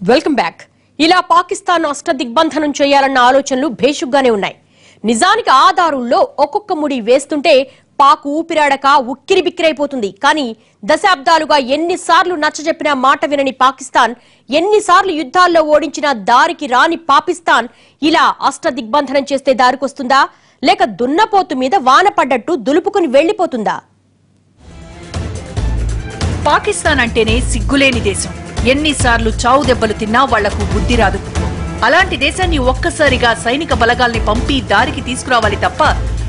Welcome back. ఇలా పాకిస్తాన్ అష్టదిగ్బంధనం చేయాలన్న ఆలోచనలు భేషుగ్గానే ఉన్నాయి. నిజానికి ఆధారుల్లో ఒక్కొక్క ముడి వేస్తుంటే పాక్ ఊపిరాడక ఉక్కిరిబిక్కిరైపోతుంది. కానీ దశాబ్దాలుగా ఎన్నిసార్లు నచ్చజెప్పినా మాట వినని పాకిస్తాన్, ఎన్నిసార్లు యుద్ధాల్లో ఓడించిన దారికి రాని పాకిస్తాన్ ఇలా అష్టదిగ్బంధనం చేస్తే దారికొస్తుందా, లేక దున్నపోతు మీద వాన పడ్డట్టు దులుపుకుని వెళ్లిపోతుందా? పాకిస్తాన్ అంటేనే సిగ్గులేని దేశం. ఎన్నిసార్లు చావు దెబ్బలు తిన్నా వాళ్లకు బుద్ధి రాదు. అలాంటి దేశాన్ని ఒక్కసారిగా సైనిక బలగాల్ని పంపి దారికి తీసుకురావాలి తప్ప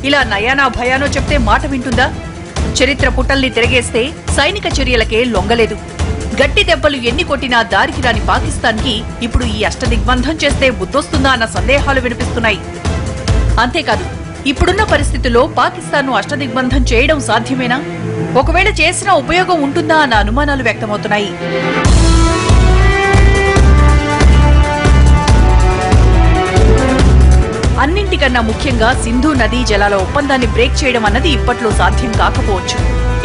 ఇలా నయానా భయానో చెప్తే మాట వింటుందా? చరిత్ర పుటల్ని తిరగేస్తే సైనిక చర్యలకే లొంగలేదు. గట్టి దెబ్బలు ఎన్ని కొట్టినా దారికి రాని పాకిస్తాన్ కి ఇప్పుడు ఈ అష్టదిగ్బంధం చేస్తే బుద్ధొస్తుందా అన్న సందేహాలు వినిపిస్తున్నాయి. అంతేకాదు, ఇప్పుడున్న పరిస్థితుల్లో పాకిస్తాన్ ను అష్టదిగ్బంధం చేయడం సాధ్యమేనా? ఒకవేళ చేసిన ఉపయోగం ఉంటుందా అన్న అనుమానాలు వ్యక్తమవుతున్నాయి. అన్నింటికన్నా ముఖ్యంగా సింధు నదీ జలాల ఒప్పందాన్ని బ్రేక్ చేయడం అన్నది ఇప్పట్లో సాధ్యం కాకపోవచ్చు.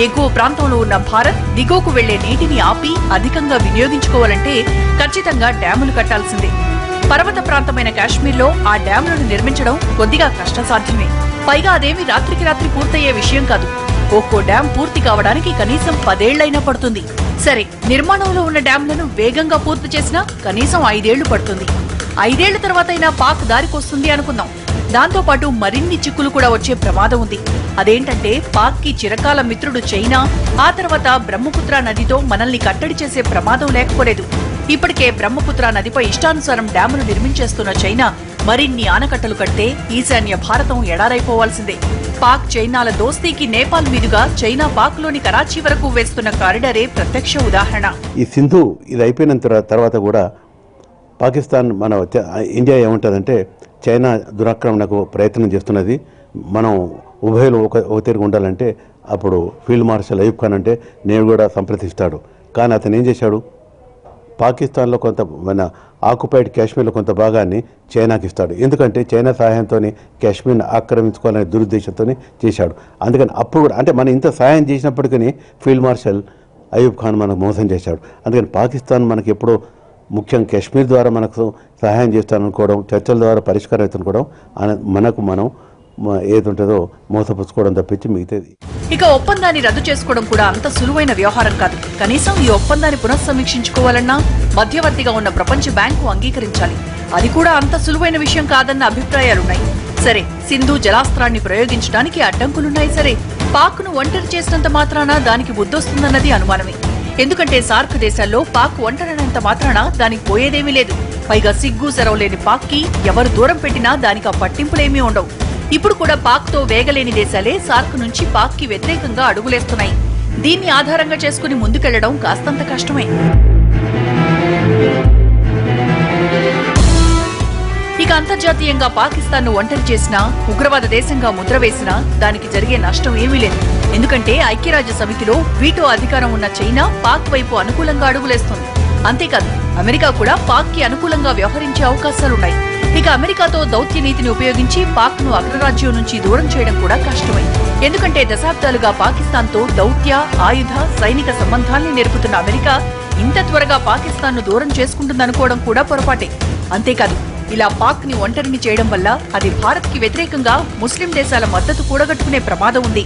ఎగువ ప్రాంతంలో ఉన్న భారత్ దిగువకు వెళ్లే నీటిని ఆపి అధికంగా వినియోగించుకోవాలంటే ఖచ్చితంగా డ్యాములు కట్టాల్సిందే. పర్వత ప్రాంతమైన కాశ్మీర్లో ఆ డ్యాములను నిర్మించడం కొద్దిగా కష్టసాధ్యమే. పైగా అదేమి రాత్రికి రాత్రి పూర్తయ్యే విషయం కాదు. ఒక్కో డ్యాం పూర్తి కావడానికి కనీసం 10 ఏళ్లైనా పడుతుంది. సరే, నిర్మాణంలో ఉన్న డ్యాంలను వేగంగా పూర్తి చేసినా కనీసం 5 ఏళ్లు పడుతుంది. 5 ఏళ్ల తర్వాతైనా పాక్ దారికొస్తుంది అనుకుందాం. దాంతో పాటు మరిన్ని చిక్కులు కూడా వచ్చే ప్రమాదం ఉంది. అదేంటంటే, పాక్ కి చిరకాల మిత్రుడు చైనా ఆ తర్వాత బ్రహ్మపుత్ర నదితో మనల్ని కట్టడి చేసే ప్రమాదం లేకపోలేదు. ఇప్పటికే బ్రహ్మపుత్ర నదిపై ఇష్టానుసారం డ్యాములు నిర్మించేస్తున్న చైనా మరిన్ని ఆనకట్టలు కడితే ఈశాన్య భారతం ఎడారైపోవాల్సిందే. పాక్ చైనాల దోస్తీకి నేపాల్ మీదుగా చైనా పాక్ లోని కరాచీ వరకు వేస్తున్న కారిడారే ప్రత్యక్ష ఉదాహరణ. ఈ సింధు ఇది అయిపోయిన తర్వాత కూడా పాకిస్తాన్ మన ఇండియా ఏముంటుందంటే చైనా దురాక్రమణకు ప్రయత్నం చేస్తున్నది. మనం ఉభయలు ఒక తిరిగి ఉండాలంటే అప్పుడు ఫీల్డ్ మార్షల్ అయూబ్ ఖాన్ అంటే నేను కూడా సంప్రదిస్తాడు. కానీ అతను ఏం చేశాడు, పాకిస్తాన్లో కొంత మన ఆక్యుపైడ్ కాశ్మీర్లో కొంత భాగాన్ని చైనాకి ఇస్తాడు. ఎందుకంటే చైనా సహాయంతో కాశ్మీర్ని ఆక్రమించుకోవాలనే దురుద్దేశంతో చేశాడు. అందుకని అప్పుడు కూడా అంటే మనం ఇంత సహాయం చేసినప్పటికీ ఫీల్డ్ మార్షల్ అయూబ్ ఖాన్ మనకు మోసం చేశాడు. అందుకని పాకిస్తాన్ మనకి ఎప్పుడో ముఖ్యంగా కాశ్మీర్ ద్వారా మనకు సహాయం చేస్తాననుకోవడం, చర్చల ద్వారా పరిష్కారం అవుతానుకోవడం మనకు మనం ఏదుంటుందో మోసపుచ్చుకోవడం తప్పించి మిగతాది. ఇక ఒప్పందాన్ని రద్దు చేసుకోవడం కూడా అంత సులువైన వ్యవహారం కాదు. కనీసం ఈ ఒప్పందాన్ని పునఃసమీక్షించుకోవాలన్నా మధ్యవర్తిగా ఉన్న ప్రపంచ బ్యాంకు అంగీకరించాలి. అది కూడా అంత సులువైన విషయం కాదన్న అభిప్రాయాలున్నాయి. సరే, సింధు జలాస్త్రాన్ని ప్రయోగించడానికి అడ్డంకులున్నాయి. సరే, పాక్ ను ఒంటరి చేసినంత మాత్రాన దానికి బుద్ధొస్తుందన్నది అనుమానమే. ఎందుకంటే సార్క్ దేశాల్లో పాక్ ఒంటరినంత మాత్రాన దానికి పోయేదేమీ లేదు. పైగా సిగ్గు సెరవు లేని పాక్ కి ఎవరు దూరం పెట్టినా దానికి ఆ పట్టింపులేమీ ఉండవు. ఇప్పుడు కూడా పాక్ తో వేగలేని దేశాలే సార్క్ నుంచి పాక్ కి వ్యతిరేకంగా అడుగులేస్తున్నాయి. దీన్ని ఆధారంగా చేసుకుని ముందుకెళ్లడం కాస్తంత కష్టమే. ఇక అంతర్జాతీయంగా పాకిస్తాన్ ను ఒంటరి చేసినా, ఉగ్రవాద దేశంగా ముద్ర వేసినా దానికి జరిగే నష్టం ఏమీ లేదు. ఎందుకంటే ఐక్యరాజ్య సమితిలో వీటో అధికారం ఉన్న చైనా పాక్ వైపు అనుకూలంగా అడుగులేస్తుంది. అంతేకాదు, అమెరికా కూడా పాక్ కి అనుకూలంగా వ్యవహరించే అవకాశాలున్నాయి. ఇక అమెరికాతో దౌత్య నీతిని ఉపయోగించి పాక్ ను అగ్రరాజ్యం నుంచి దూరం చేయడం కూడా కష్టమే. ఎందుకంటే దశాబ్దాలుగా పాకిస్తాన్ తో దౌత్య, ఆయుధ, సైనిక సంబంధాల్ని నేర్పుతున్న అమెరికా ఇంత త్వరగా పాకిస్తాన్ ను దూరం చేసుకుంటుందనుకోవడం కూడా పొరపాటే. అంతేకాదు, ఇలా పాక్ ని ఒంటరిని చేయడం వల్ల అది భారత్ కి వ్యతిరేకంగా ముస్లిం దేశాల మద్దతు కూడగట్టుకునే ప్రమాదం ఉంది.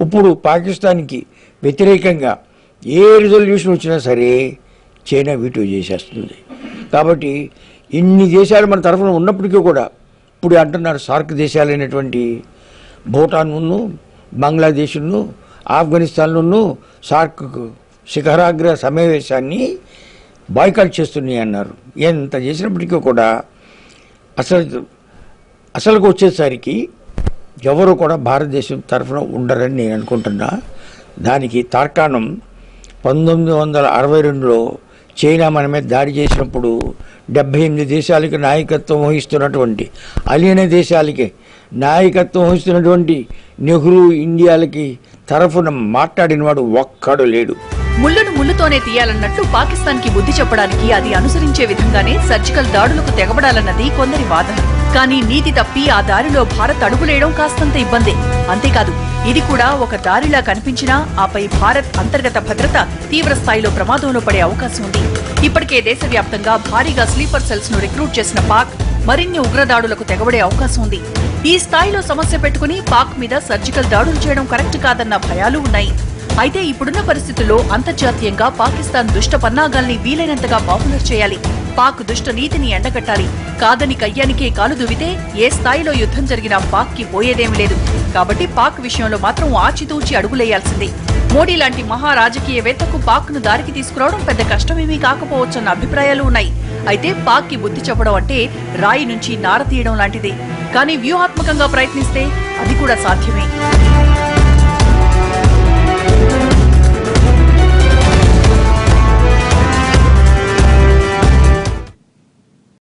ఇప్పుడు పాకిస్తాన్ కి వ్యతిరేకంగా ఏ రిజల్యూషన్ వచ్చినా సరే చైనా వీటో చేసేస్తుంది. కాబట్టి ఇన్ని దేశాలు మన తరఫున ఉన్నప్పటికీ కూడా ఇప్పుడు అంటున్నారు సార్క్ దేశాలైనటువంటి భూటాన్ను, బంగ్లాదేశ్ను, ఆఫ్ఘనిస్తాన్ను సార్క్ శిఖరాగ్ర సమావేశాన్ని బాయ్కాట్ చేస్తున్నాయి అన్నారు. ఎంత చేసినప్పటికీ కూడా అసలుకు వచ్చేసరికి ఎవరు కూడా భారతదేశం తరఫున ఉండరని నేను అనుకుంటున్నా. దానికి తార్కాణం 1962లో చైనా మన మీద దాడి చేసినప్పుడు 78 దేశాలకి నాయకత్వం వహిస్తున్నటువంటి అలీన దేశాలకి నాయకత్వం వహిస్తున్నటువంటి నెహ్రూ ఇండియాలకి తరఫున మాట్లాడినవాడు ఒక్కడు లేడు. ముళ్ళును ముళ్ళుతోనే తీయాలన్నట్లు పాకిస్తాన్ కి బుద్ధి చెప్పడానికి అది అనుసరించే విధంగానే సర్జికల్ దాడులకు తెగబడాలన్నది కొందరి వాదన. కానీ నీతి తప్పి ఆ దారిలో భారత్ అడుగులేయడం కాస్తంత ఇబ్బందే. అంతేకాదు, ఇది కూడా ఒక దారిలా కనిపించినా ఆపై భారత్ అంతర్గత భద్రత తీవ్ర స్థాయిలో ప్రమాదంలో పడే అవకాశం ఉంది. ఇప్పటికే దేశవ్యాప్తంగా భారీగా స్లీపర్ సెల్స్ ను రిక్రూట్ చేసిన పాక్ మరిన్ని ఉగ్రదాడులకు తెగబడే అవకాశం ఉంది. ఈ స్థాయిలో సమస్య పెట్టుకుని పాక్ మీద సర్జికల్ దాడులు చేయడం కరెక్ట్ కాదన్న భయాలు ఉన్నాయి. అయితే ఇప్పుడున్న పరిస్థితుల్లో అంతర్జాతీయంగా పాకిస్తాన్ దుష్ట పన్నాగాల్ని వీలైనంతగా పాపులర్ చేయాలి. పాక్ దుష్ట నీతిని ఎండగట్టాలి. కాదని కయ్యానికే కాలు దువ్వితే ఏ స్థాయిలో యుద్ధం జరిగినా పాక్ కి పోయేదేమీ లేదు. కాబట్టి పాక్ విషయంలో మాత్రం ఆచితూచి అడుగులేయాల్సిందే. మోడీ లాంటి మహా రాజకీయవేత్తకు పాక్ ను దారికి తీసుకురావడం పెద్ద కష్టమేమీ కాకపోవచ్చన్న అభిప్రాయాలు ఉన్నాయి. అయితే పాక్ కి బుద్ధి చెప్పడం అంటే రాయి నుంచి నార తీయడం లాంటిదే. కానీ వ్యూహాత్మకంగా ప్రయత్నిస్తే అది కూడా సాధ్యమే.